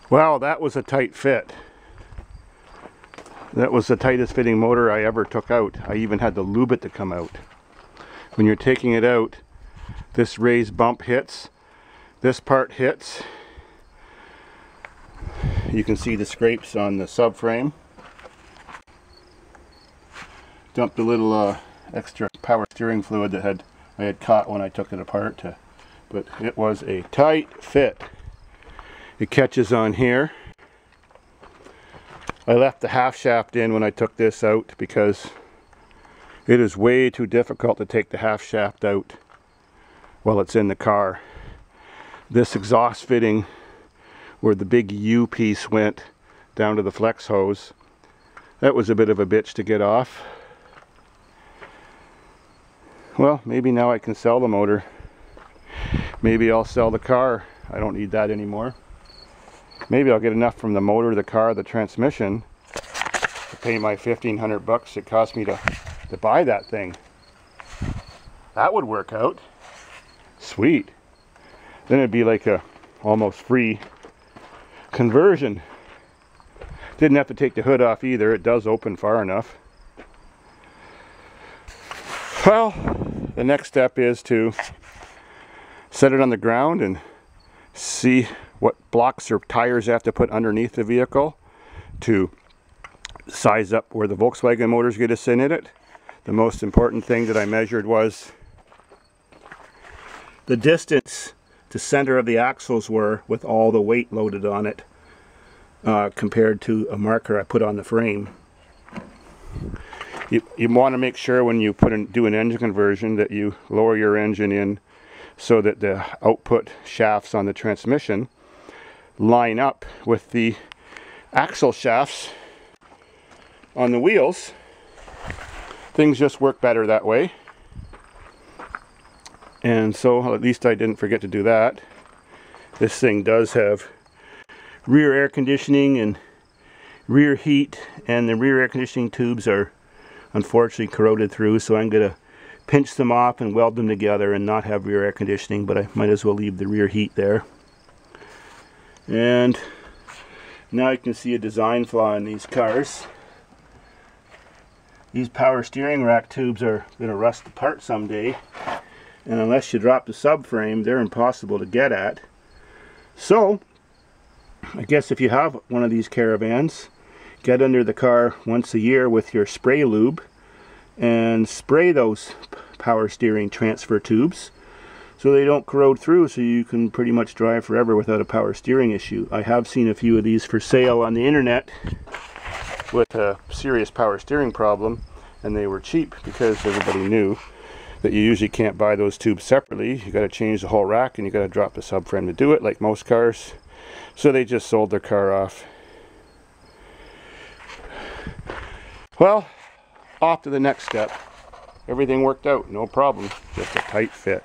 Well, that was a tight fit. That was the tightest fitting motor I ever took out. I even had to lube it to come out. When you're taking it out, this raised bump hits, this part hits. You can see the scrapes on the subframe. Dumped a little extra power steering fluid that I had caught when I took it apart, but it was a tight fit. It catches on here. I left the half shaft in when I took this out because it is way too difficult to take the half shaft out while it's in the car. This exhaust fitting where the big U piece went down to the flex hose, that was a bit of a bitch to get off. Well, maybe now I can sell the motor. Maybe I'll sell the car. I don't need that anymore. Maybe I'll get enough from the motor, the car, the transmission to pay my 1,500 bucks it cost me to buy that thing. That would work out. Sweet. Then it'd be like a almost free conversion. Didn't have to take the hood off either. It does open far enough. Well, the next step is to set it on the ground and see what blocks or tires I have to put underneath the vehicle to size up where the Volkswagen motor's going to sit in it. The most important thing that I measured was the distance to center of the axles were with all the weight loaded on it compared to a marker I put on the frame. You want to make sure when you do an engine conversion that you lower your engine in so that the output shafts on the transmission line up with the axle shafts on the wheels. Things just work better that way. And so at least I didn't forget to do that. This thing does have rear air conditioning and rear heat, and the rear air conditioning tubes are unfortunately corroded through, so I'm going to pinch them off and weld them together and not have rear air conditioning, but I might as well leave the rear heat there. And now you can see a design flaw in these cars. These power steering rack tubes are going to rust apart someday, and unless you drop the subframe, they're impossible to get at. So I guess if you have one of these caravans, get under the car once a year with your spray lube and spray those power steering transfer tubes so they don't corrode through, so you can pretty much drive forever without a power steering issue. I have seen a few of these for sale on the internet with a serious power steering problem, and they were cheap because everybody knew that you usually can't buy those tubes separately. You got to change the whole rack and you got to drop the subframe to do it, like most cars. So they just sold their car off. Well, off to the next step. Everything worked out, no problem, just a tight fit.